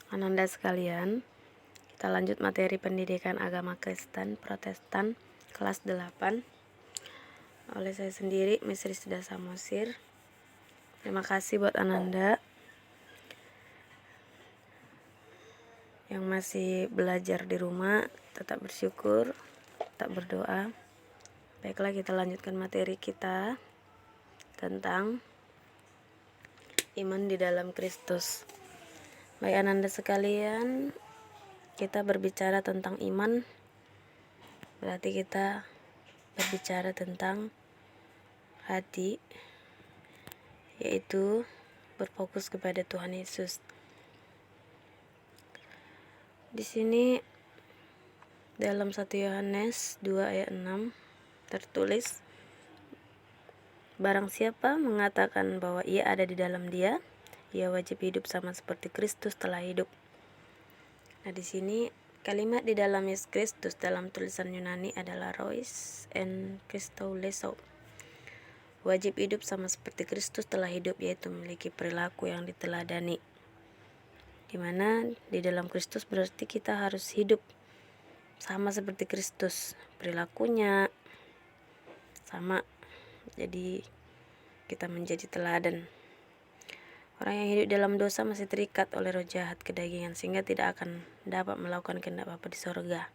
Ananda sekalian, kita lanjut materi pendidikan agama Kristen Protestan kelas 8 oleh saya sendiri, Miss Rizda Samosir. Terima kasih buat Ananda yang masih belajar di rumah. Tetap bersyukur, tetap berdoa. Baiklah, kita lanjutkan materi kita tentang iman di dalam Kristus. Baik Ananda sekalian, kita berbicara tentang iman, berarti kita berbicara tentang hati, yaitu berfokus kepada Tuhan Yesus. Di sini dalam 1 Yohanes 2 ayat 6 tertulis, barang siapa mengatakan bahwa ia ada di dalam Dia, ia wajib hidup sama seperti Kristus telah hidup. Nah, di sini kalimat di dalam Yesus Kristus dalam tulisan Yunani adalah Rois en Christouleso. Wajib hidup sama seperti Kristus telah hidup, yaitu memiliki perilaku yang diteladani. Dimana di dalam Kristus berarti kita harus hidup sama seperti Kristus, perilakunya sama, jadi kita menjadi teladan. Orang yang hidup dalam dosa masih terikat oleh roh jahat kedagingan, sehingga tidak akan dapat melakukan kehendak Bapa di sorga.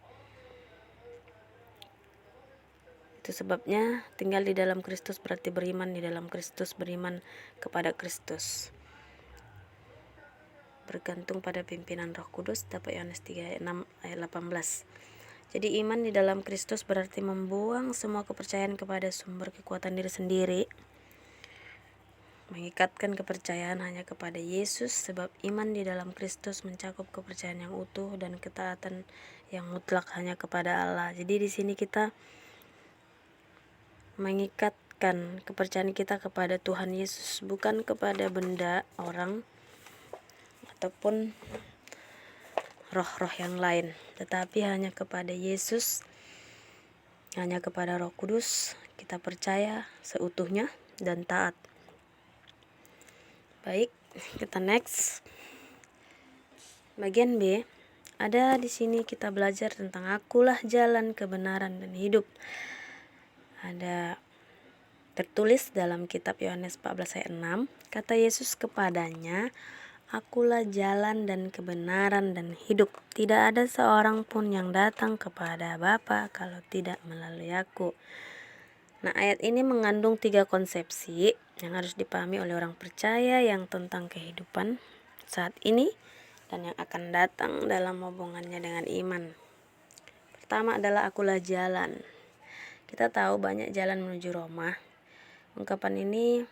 Itu sebabnya tinggal di dalam Kristus berarti beriman di dalam Kristus, beriman kepada Kristus, bergantung pada pimpinan Roh Kudus, dapat Yohanes 3 ayat 6 ayat 18. Jadi iman di dalam Kristus berarti membuang semua kepercayaan kepada sumber kekuatan diri sendiri, mengikatkan kepercayaan hanya kepada Yesus, sebab iman di dalam Kristus mencakup kepercayaan yang utuh dan ketaatan yang mutlak hanya kepada Allah. Jadi di sini kita mengikatkan kepercayaan kita kepada Tuhan Yesus, bukan kepada benda, orang, ataupun roh-roh yang lain, tetapi hanya kepada Yesus, hanya kepada Roh Kudus kita percaya seutuhnya dan taat. Baik, kita next. Bagian B, ada di sini kita belajar tentang akulah jalan kebenaran dan hidup. Ada tertulis dalam kitab Yohanes 14 ayat 6, kata Yesus kepadanya, akulah jalan dan kebenaran dan hidup. Tidak ada seorang pun yang datang kepada Bapa kalau tidak melalui aku. Nah, ayat ini mengandung 3 konsepsi yang harus dipahami oleh orang percaya yang tentang kehidupan saat ini dan yang akan datang dalam hubungannya dengan iman. Pertama adalah akulah jalan. Kita tahu banyak jalan menuju Roma. Ungkapan ini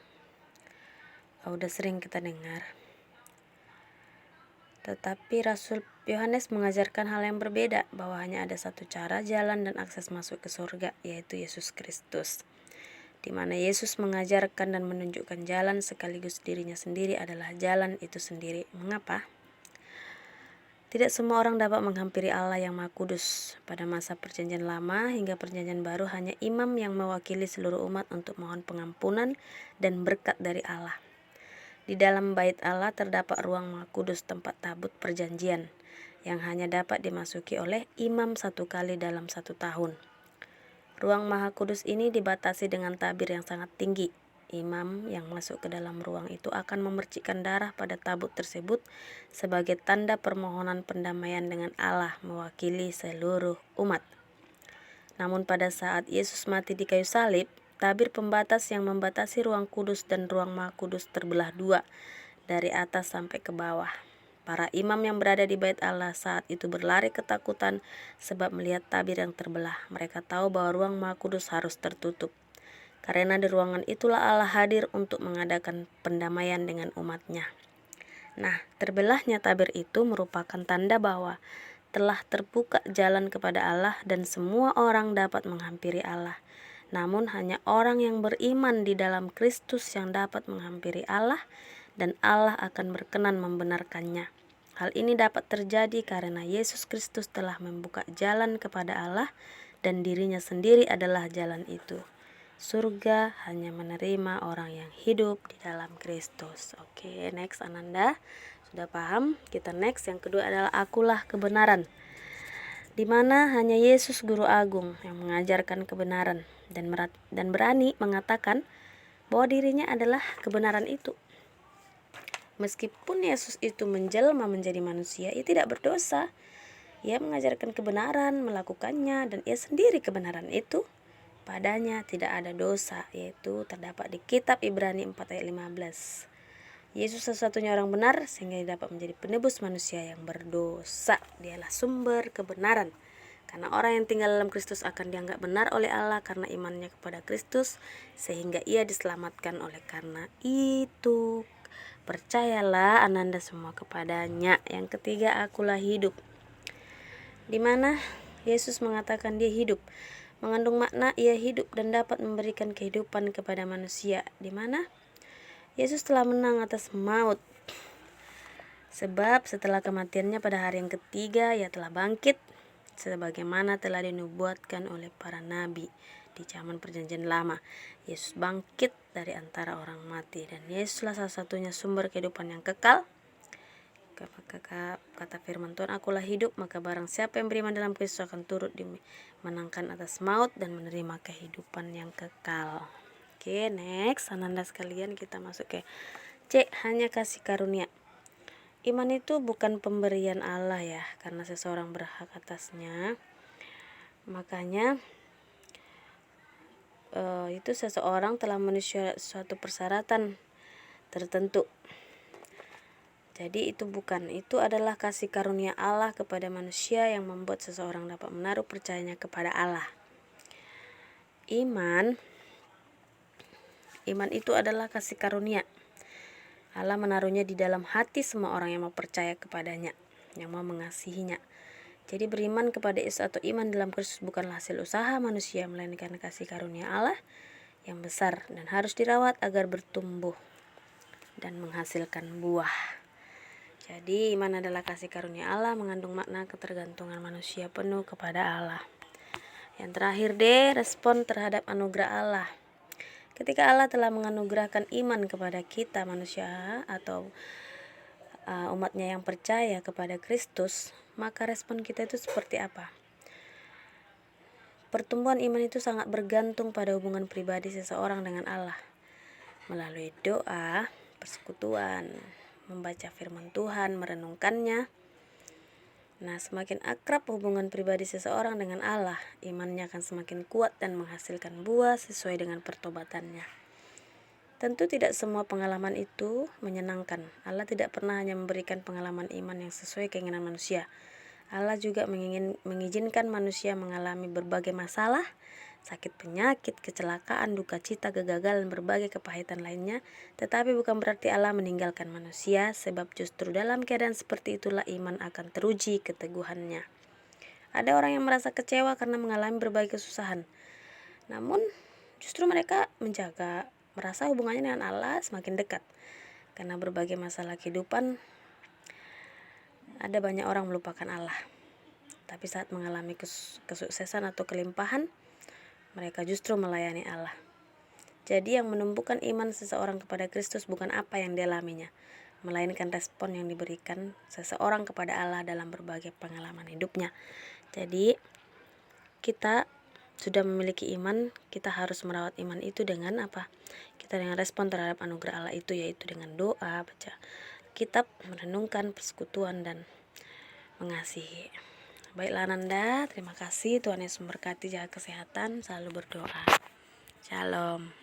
udah sering kita dengar. Tetapi Rasul Yohanes mengajarkan hal yang berbeda, bahwa hanya ada satu cara, jalan, dan akses masuk ke surga, yaitu Yesus Kristus. Di mana Yesus mengajarkan dan menunjukkan jalan sekaligus dirinya sendiri adalah jalan itu sendiri. Mengapa? Tidak semua orang dapat menghampiri Allah yang Maha Kudus. Pada masa Perjanjian Lama hingga Perjanjian Baru hanya imam yang mewakili seluruh umat untuk mohon pengampunan dan berkat dari Allah. Di dalam bait Allah terdapat ruang Maha Kudus, tempat tabut perjanjian, yang hanya dapat dimasuki oleh imam 1 kali dalam 1 tahun. Ruang Maha Kudus ini dibatasi dengan tabir yang sangat tinggi. Imam yang masuk ke dalam ruang itu akan memercikkan darah pada tabut tersebut sebagai tanda permohonan pendamaian dengan Allah mewakili seluruh umat. Namun pada saat Yesus mati di kayu salib, tabir pembatas yang membatasi ruang kudus dan ruang Maha Kudus terbelah 2 dari atas sampai ke bawah. Para imam yang berada di bait Allah saat itu berlari ketakutan sebab melihat tabir yang terbelah. Mereka tahu bahwa ruang Maha Kudus harus tertutup, karena di ruangan itulah Allah hadir untuk mengadakan pendamaian dengan umatnya. Nah, terbelahnya tabir itu merupakan tanda bahwa telah terbuka jalan kepada Allah dan semua orang dapat menghampiri Allah. Namun hanya orang yang beriman di dalam Kristus yang dapat menghampiri Allah, dan Allah akan berkenan membenarkannya. Hal ini dapat terjadi karena Yesus Kristus telah membuka jalan kepada Allah dan dirinya sendiri adalah jalan itu. Surga hanya menerima orang yang hidup di dalam Kristus. Oke, next Ananda. Sudah paham? Kita next. Yang kedua adalah akulah kebenaran, di mana hanya Yesus Guru Agung yang mengajarkan kebenaran dan berani mengatakan bahwa dirinya adalah kebenaran itu. Meskipun Yesus itu menjelma menjadi manusia, ia tidak berdosa. Ia mengajarkan kebenaran, melakukannya, dan ia sendiri kebenaran itu. Padanya tidak ada dosa, yaitu terdapat di kitab Ibrani 4 ayat 15. Yesus satu-satunya orang benar sehingga dia dapat menjadi penebus manusia yang berdosa. Dialah sumber kebenaran. Karena orang yang tinggal dalam Kristus akan dianggap benar oleh Allah karena imannya kepada Kristus, sehingga ia diselamatkan oleh karena itu. Percayalah ananda semua kepadanya. Yang ketiga, akulah hidup, di mana Yesus mengatakan dia hidup, mengandung makna ia hidup dan dapat memberikan kehidupan kepada manusia, di mana Yesus telah menang atas maut. Sebab setelah kematiannya pada hari yang ketiga ia telah bangkit, sebagaimana telah dinubuatkan oleh para nabi di zaman perjanjian lama. Yesus bangkit dari antara orang mati, dan Yesuslah salah satunya sumber kehidupan yang kekal. Kata firman Tuhan, akulah hidup, maka barang siapa yang beriman dalam Kristus akan turut dimenangkan atas maut dan menerima kehidupan yang kekal. Oke, next, ananda sekalian, kita masuk ke C, hanya kasih karunia. Iman itu bukan pemberian Allah ya, karena seseorang berhak atasnya. Makanya itu seseorang telah memenuhi suatu persyaratan tertentu. Jadi itu adalah kasih karunia Allah kepada manusia yang membuat seseorang dapat menaruh percayanya kepada Allah. Iman itu adalah kasih karunia. Allah menaruhnya di dalam hati semua orang yang mau percaya kepadanya, yang mau mengasihinya. Jadi beriman kepada Yesus atau iman dalam Kristus bukanlah hasil usaha manusia, melainkan kasih karunia Allah yang besar dan harus dirawat agar bertumbuh dan menghasilkan buah. Jadi iman adalah kasih karunia Allah, mengandung makna ketergantungan manusia penuh kepada Allah. Yang terakhir D, respon terhadap anugerah Allah. Ketika Allah telah menganugerahkan iman kepada kita manusia atau umatnya yang percaya kepada Kristus, maka respon kita itu seperti apa? Pertumbuhan iman itu sangat bergantung pada hubungan pribadi seseorang dengan Allah melalui doa, persekutuan, membaca firman Tuhan, merenungkannya. Nah, semakin akrab hubungan pribadi seseorang dengan Allah, imannya akan semakin kuat dan menghasilkan buah sesuai dengan pertobatannya. Tentu tidak semua pengalaman itu menyenangkan. Allah tidak pernah hanya memberikan pengalaman iman yang sesuai keinginan manusia. Allah juga mengizinkan manusia mengalami berbagai masalah, sakit penyakit, kecelakaan, duka cita, kegagalan, berbagai kepahitan lainnya. Tetapi bukan berarti Allah meninggalkan manusia, sebab justru dalam keadaan seperti itulah iman akan teruji keteguhannya. Ada orang yang merasa kecewa karena mengalami berbagai kesusahan, namun justru mereka merasa hubungannya dengan Allah semakin dekat. Karena berbagai masalah kehidupan, ada banyak orang melupakan Allah. Tapi saat mengalami kesuksesan atau kelimpahan, mereka justru melayani Allah. Jadi yang menumbuhkan iman seseorang kepada Kristus bukan apa yang dialaminya, melainkan respon yang diberikan seseorang kepada Allah dalam berbagai pengalaman hidupnya. Jadi kita sudah memiliki iman, kita harus merawat iman itu dengan apa? Kita dengan respon terhadap anugerah Allah itu, yaitu dengan doa, baca kitab, merenungkan, persekutuan, dan mengasihi. Baiklah Ananda, terima kasih. Tuhan Yesus memberkati, jaga kesehatan, selalu berdoa. Shalom.